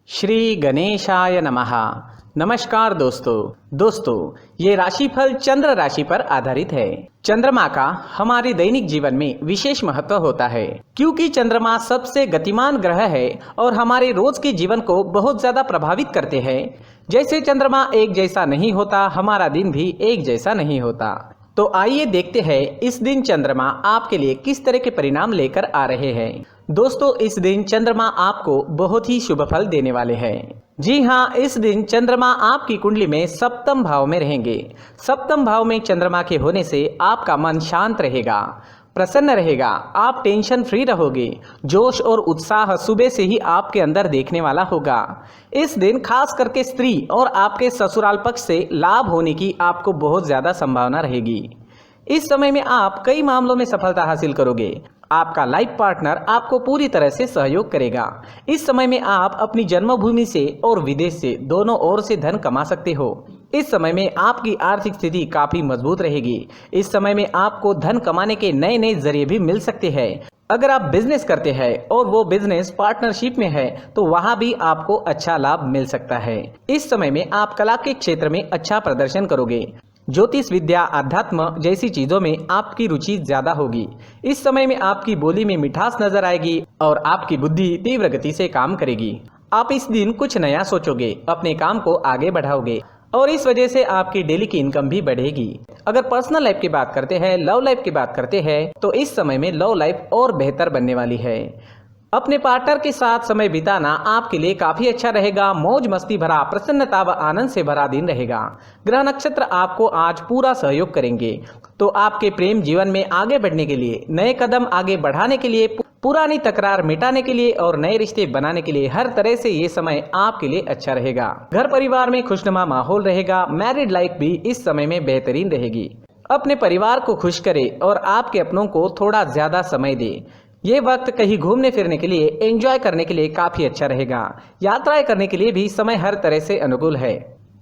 श्री गणेशाय नमः। नमस्कार दोस्तों ये राशिफल चंद्र राशि पर आधारित है। चंद्रमा का हमारे दैनिक जीवन में विशेष महत्व होता है क्योंकि चंद्रमा सबसे गतिमान ग्रह है और हमारे रोज के जीवन को बहुत ज्यादा प्रभावित करते हैं। जैसे चंद्रमा एक जैसा नहीं होता, हमारा दिन भी एक जैसा नहीं होता। तो आइए देखते हैं इस दिन चंद्रमा आपके लिए किस तरह के परिणाम लेकर आ रहे हैं। दोस्तों, इस दिन चंद्रमा आपको बहुत ही शुभ फल देने वाले हैं। जी हाँ, इस दिन चंद्रमा आपकी कुंडली में सप्तम भाव में रहेंगे। सप्तम भाव में चंद्रमा के होने से आपका मन शांत रहेगा, प्रसन्न रहेगा, आप टेंशन फ्री रहोगे। जोश और उत्साह सुबह से ही आपके अंदर देखने वाला होगा। इस दिन खास करके स्त्री और आपके ससुराल पक्ष से लाभ होने की आपको बहुत ज्यादा संभावना रहेगी। इस समय में आप कई मामलों में सफलता हासिल करोगे। आपका लाइफ पार्टनर आपको पूरी तरह से सहयोग करेगा। इस समय में आप अपनी जन्मभूमि से और विदेश से दोनों ओर से धन कमा सकते हो। इस समय में आपकी आर्थिक स्थिति काफी मजबूत रहेगी। इस समय में आपको धन कमाने के नए नए जरिए भी मिल सकते हैं। अगर आप बिजनेस करते हैं और वो बिजनेस पार्टनरशिप में है तो वहां भी आपको अच्छा लाभ मिल सकता है। इस समय में आप कला के क्षेत्र में अच्छा प्रदर्शन करोगे। ज्योतिष विद्या, अध्यात्म जैसी चीजों में आपकी रुचि ज्यादा होगी। इस समय में आपकी बोली में मिठास नजर आएगी और आपकी बुद्धि तीव्र गति से काम करेगी। आप इस दिन कुछ नया सोचोगे, अपने काम को आगे बढ़ाओगे और इस वजह से आपकी डेली की इनकम भी बढ़ेगी। अगर पर्सनल लाइफ की बात करते हैं, लव लाइफ की बात करते हैं तो इस समय में लव लाइफ और बेहतर बनने वाली है। अपने पार्टनर के साथ समय बिताना आपके लिए काफी अच्छा रहेगा। मौज मस्ती भरा, प्रसन्नता व आनंद से भरा दिन रहेगा। ग्रह नक्षत्र आपको आज पूरा सहयोग करेंगे। तो आपके प्रेम जीवन में आगे बढ़ने के लिए, नए कदम आगे बढ़ाने के लिए, पुरानी तकरार मिटाने के लिए और नए रिश्ते बनाने के लिए हर तरह से ये समय आपके लिए अच्छा रहेगा। घर परिवार में खुशनुमा माहौल रहेगा। मैरिड लाइफ भी इस समय में बेहतरीन रहेगी। अपने परिवार को खुश करे और आपके अपनों को थोड़ा ज्यादा समय दे। ये वक्त कहीं घूमने फिरने के लिए, एंजॉय करने के लिए काफी अच्छा रहेगा। यात्राएं करने के लिए भी समय हर तरह से अनुकूल है।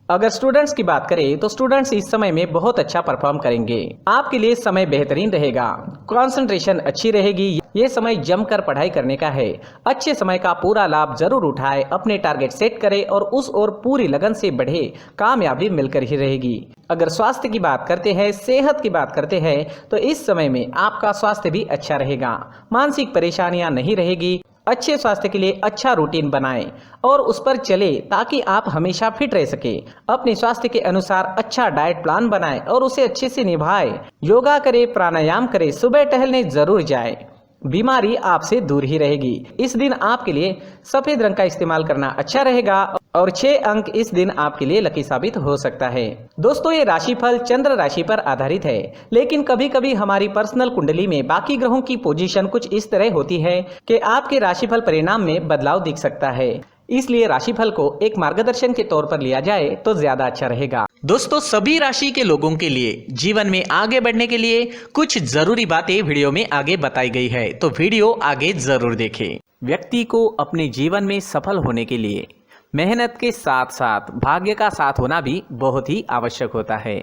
अगर स्टूडेंट्स की बात करें तो स्टूडेंट्स इस समय में बहुत अच्छा परफॉर्म करेंगे। आपके लिए समय बेहतरीन रहेगा। कंसंट्रेशन अच्छी रहेगी। ये समय जमकर पढ़ाई करने का है। अच्छे समय का पूरा लाभ जरूर उठाए, अपने टारगेट सेट करें और उस ओर पूरी लगन से बढ़े। कामयाबी मिलकर ही रहेगी। अगर स्वास्थ्य की बात करते हैं, सेहत की बात करते हैं तो इस समय में आपका स्वास्थ्य भी अच्छा रहेगा। मानसिक परेशानियां नहीं रहेगी। अच्छे स्वास्थ्य के लिए अच्छा रूटीन बनाएं और उस पर चले ताकि आप हमेशा फिट रह सके। अपने स्वास्थ्य के अनुसार अच्छा डाइट प्लान बनाएं और उसे अच्छे से निभाएं। योगा करें, प्राणायाम करें, सुबह टहलने जरूर जाएं। बीमारी आपसे दूर ही रहेगी। इस दिन आपके लिए सफेद रंग का इस्तेमाल करना अच्छा रहेगा और 6 अंक इस दिन आपके लिए लकी साबित हो सकता है। दोस्तों, ये राशिफल चंद्र राशि पर आधारित है, लेकिन कभी कभी हमारी पर्सनल कुंडली में बाकी ग्रहों की पोजीशन कुछ इस तरह होती है कि आपके राशिफल परिणाम में बदलाव दिख सकता है। इसलिए राशिफल को एक मार्गदर्शन के तौर पर लिया जाए तो ज्यादा अच्छा रहेगा। दोस्तों, सभी राशि के लोगों के लिए जीवन में आगे बढ़ने के लिए कुछ जरूरी बातें वीडियो में आगे बताई गई है, तो वीडियो आगे जरूर देखें। व्यक्ति को अपने जीवन में सफल होने के लिए मेहनत के साथ साथ भाग्य का साथ होना भी बहुत ही आवश्यक होता है।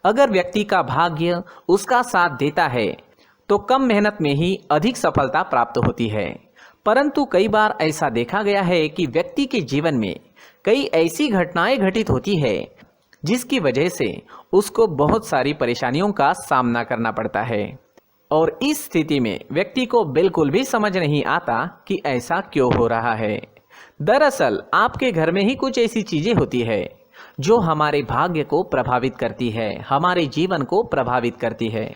अगर व्यक्ति का भाग्य उसका साथ देता है तो कम मेहनत में ही अधिक सफलता प्राप्त होती है। परंतु कई बार ऐसा देखा गया है कि व्यक्ति के जीवन में कई ऐसी घटनाएं घटित होती है जिसकी वजह से उसको बहुत सारी परेशानियों का सामना करना पड़ता है और इस स्थिति में व्यक्ति को बिल्कुल भी समझ नहीं आता कि ऐसा क्यों हो रहा है। दरअसल आपके घर में ही कुछ ऐसी चीजें होती है जो हमारे भाग्य को प्रभावित करती है, हमारे जीवन को प्रभावित करती है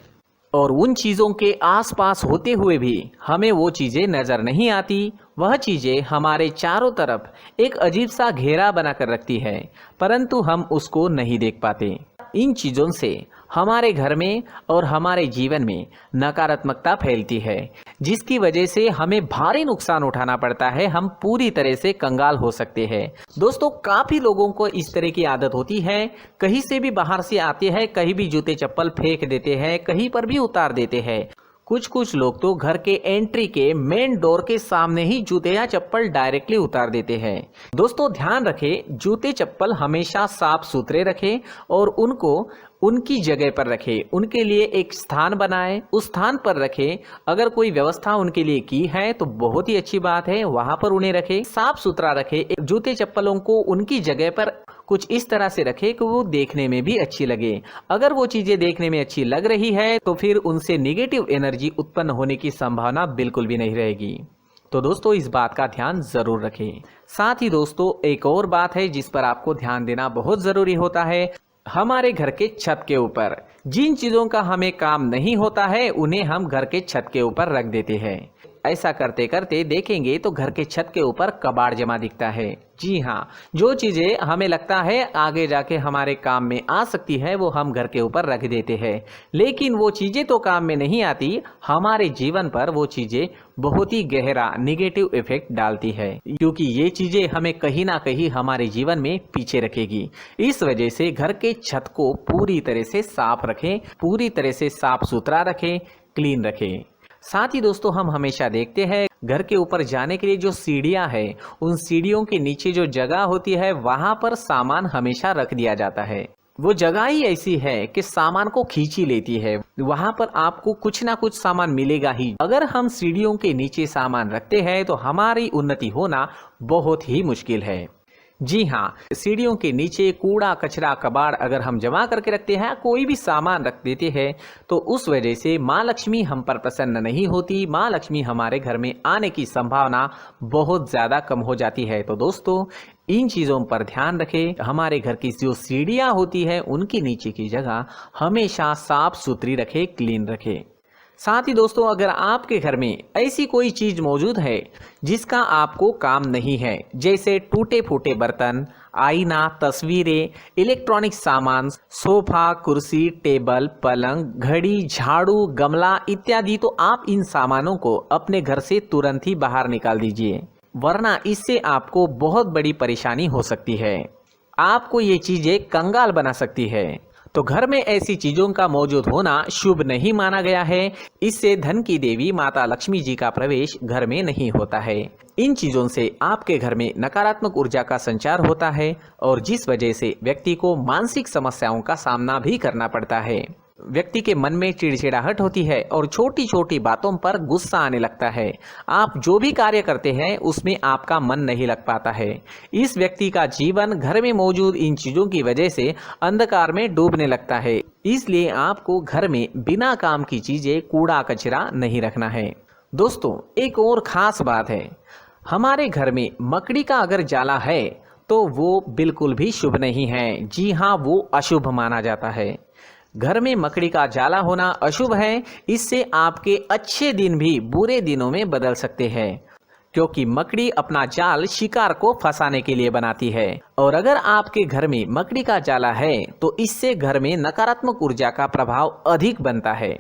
और उन चीज़ों के आसपास होते हुए भी हमें वो चीज़ें नज़र नहीं आती। वह चीज़ें हमारे चारों तरफ एक अजीब सा घेरा बनाकर रखती है, परंतु हम उसको नहीं देख पाते। इन चीज़ों से हमारे घर में और हमारे जीवन में नकारात्मकता फैलती है, जिसकी वजह से हमें भारी नुकसान उठाना पड़ता है। हम पूरी तरह से कंगाल हो सकते हैं। दोस्तों, काफ़ी लोगों को इस तरह की आदत होती है। कहीं से भी बाहर से आते हैं, कहीं भी जूते चप्पल फेंक देते हैं, कहीं पर भी उतार देते हैं। कुछ कुछ लोग तो घर के एंट्री के मेन डोर के सामने ही जूते या चप्पल डायरेक्टली उतार देते हैं। दोस्तों ध्यान रखें, जूते चप्पल हमेशा साफ सुथरे रखें और उनको उनकी जगह पर रखें। उनके लिए एक स्थान बनाएं, उस स्थान पर रखें। अगर कोई व्यवस्था उनके लिए की है तो बहुत ही अच्छी बात है, वहां पर उन्हें रखें, साफ सुथरा रखें। जूते चप्पलों को उनकी जगह पर कुछ इस तरह से रखें कि वो देखने में भी अच्छी लगे। अगर वो चीजें देखने में अच्छी लग रही है तो फिर उनसे नेगेटिव एनर्जी उत्पन्न होने की संभावना बिल्कुल भी नहीं रहेगी। तो दोस्तों इस बात का ध्यान जरूर रखें। साथ ही दोस्तों एक और बात है जिस पर आपको ध्यान देना बहुत जरूरी होता है। हमारे घर के छत के ऊपर जिन चीजों का हमें काम नहीं होता है उन्हें हम घर के छत के ऊपर रख देते हैं। ऐसा करते करते देखेंगे तो घर के छत के ऊपर कबाड़ जमा दिखता है। जी हाँ, जो चीजें हमें लगता है आगे जाके हमारे काम में आ सकती है वो हम घर के ऊपर रख देते हैं, लेकिन वो चीजें तो काम में नहीं आती, हमारे जीवन पर वो चीजें बहुत ही गहरा नेगेटिव इफेक्ट डालती है, क्योंकि ये चीजें हमें कहीं ना कहीं हमारे जीवन में पीछे रखेगी। इस वजह से घर के छत को पूरी तरह से साफ रखें, पूरी तरह से साफ सुथरा रखें, क्लीन रखें। साथ ही दोस्तों हम हमेशा देखते हैं घर के ऊपर जाने के लिए जो सीढ़ियां हैं, उन सीढ़ियों के नीचे जो जगह होती है वहां पर सामान हमेशा रख दिया जाता है। वो जगह ही ऐसी है कि सामान को खींची लेती है, वहां पर आपको कुछ ना कुछ सामान मिलेगा ही। अगर हम सीढ़ियों के नीचे सामान रखते हैं तो हमारी उन्नति होना बहुत ही मुश्किल है। जी हाँ, सीढ़ियों के नीचे कूड़ा कचरा कबाड़ अगर हम जमा करके रखते हैं, कोई भी सामान रख देते हैं, तो उस वजह से माँ लक्ष्मी हम पर प्रसन्न नहीं होती, माँ लक्ष्मी हमारे घर में आने की संभावना बहुत ज़्यादा कम हो जाती है। तो दोस्तों इन चीज़ों पर ध्यान रखें। हमारे घर की जो सीढ़ियाँ होती है उनके नीचे की जगह हमेशा साफ सुथरी रखें, क्लीन रखें। साथ ही दोस्तों अगर आपके घर में ऐसी कोई चीज मौजूद है जिसका आपको काम नहीं है, जैसे टूटे फूटे बर्तन, आईना, तस्वीरें, इलेक्ट्रॉनिक सामान, सोफा, कुर्सी, टेबल, पलंग, घड़ी, झाड़ू, गमला इत्यादि, तो आप इन सामानों को अपने घर से तुरंत ही बाहर निकाल दीजिए, वरना इससे आपको बहुत बड़ी परेशानी हो सकती है। आपको ये चीजें कंगाल बना सकती है। तो घर में ऐसी चीजों का मौजूद होना शुभ नहीं माना गया है। इससे धन की देवी माता लक्ष्मी जी का प्रवेश घर में नहीं होता है। इन चीजों से आपके घर में नकारात्मक ऊर्जा का संचार होता है और जिस वजह से व्यक्ति को मानसिक समस्याओं का सामना भी करना पड़ता है। व्यक्ति के मन में चिड़चिड़ाहट होती है और छोटी छोटी बातों पर गुस्सा आने लगता है। आप जो भी कार्य करते हैं उसमें आपका मन नहीं लग पाता है। इस व्यक्ति का जीवन घर में मौजूद इन चीजों की वजह से अंधकार में डूबने लगता है। इसलिए आपको घर में बिना काम की चीजें, कूड़ा कचरा नहीं रखना है। दोस्तों एक और खास बात है, हमारे घर में मकड़ी का अगर जाला है तो वो बिल्कुल भी शुभ नहीं है। जी हाँ, वो अशुभ माना जाता है। घर में मकड़ी का जाला होना अशुभ है। इससे आपके अच्छे दिन भी बुरे दिनों में बदल सकते हैं, क्योंकि मकड़ी अपना जाल शिकार को फंसाने के लिए बनाती है। और अगर आपके घर में मकड़ी का जाला है तो इससे घर में नकारात्मक ऊर्जा का प्रभाव अधिक बनता है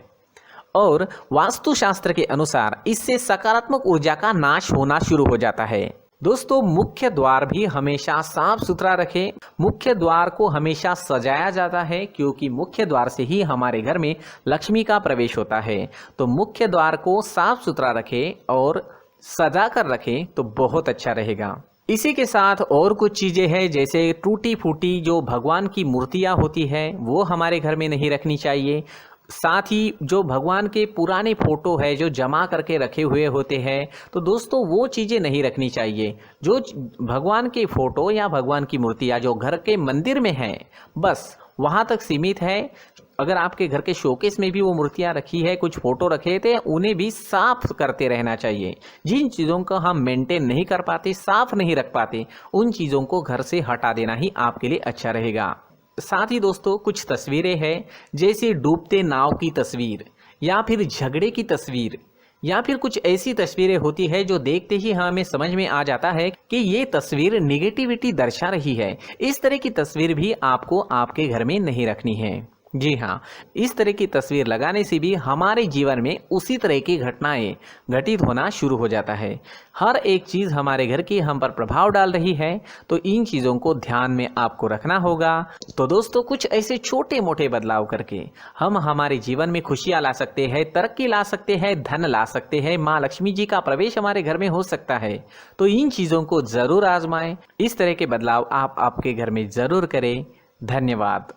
और वास्तुशास्त्र के अनुसार इससे सकारात्मक ऊर्जा का नाश होना शुरू हो जाता है। दोस्तों मुख्य द्वार भी हमेशा साफ सुथरा रखें। मुख्य द्वार को हमेशा सजाया जाता है, क्योंकि मुख्य द्वार से ही हमारे घर में लक्ष्मी का प्रवेश होता है। तो मुख्य द्वार को साफ सुथरा रखें और सजा कर रखें तो बहुत अच्छा रहेगा। इसी के साथ और कुछ चीजें हैं, जैसे टूटी फूटी जो भगवान की मूर्तियां होती है वो हमारे घर में नहीं रखनी चाहिए। साथ ही जो भगवान के पुराने फोटो है जो जमा करके रखे हुए होते हैं, तो दोस्तों वो चीज़ें नहीं रखनी चाहिए। जो भगवान के फोटो या भगवान की मूर्तियाँ जो घर के मंदिर में हैं बस वहाँ तक सीमित है। अगर आपके घर के शोकेस में भी वो मूर्तियाँ रखी है, कुछ फोटो रखे थे, उन्हें भी साफ करते रहना चाहिए। जिन चीज़ों को हम मेंटेन नहीं कर पाते, साफ नहीं रख पाते, उन चीज़ों को घर से हटा देना ही आपके लिए अच्छा रहेगा। साथ ही दोस्तों कुछ तस्वीरें हैं, जैसे डूबते नाव की तस्वीर या फिर झगड़े की तस्वीर या फिर कुछ ऐसी तस्वीरें होती है जो देखते ही हमें समझ में आ जाता है कि ये तस्वीर नेगेटिविटी दर्शा रही है। इस तरह की तस्वीर भी आपको आपके घर में नहीं रखनी है। जी हाँ, इस तरह की तस्वीर लगाने से भी हमारे जीवन में उसी तरह की घटनाएं घटित होना शुरू हो जाता है। हर एक चीज़ हमारे घर की हम पर प्रभाव डाल रही है, तो इन चीज़ों को ध्यान में आपको रखना होगा। तो दोस्तों, कुछ ऐसे छोटे मोटे बदलाव करके हम हमारे जीवन में खुशियाँ ला सकते हैं, तरक्की ला सकते हैं, धन ला सकते हैं, माँ लक्ष्मी जी का प्रवेश हमारे घर में हो सकता है। तो इन चीज़ों को ज़रूर आजमाएं। इस तरह के बदलाव आप आपके घर में ज़रूर करें। धन्यवाद।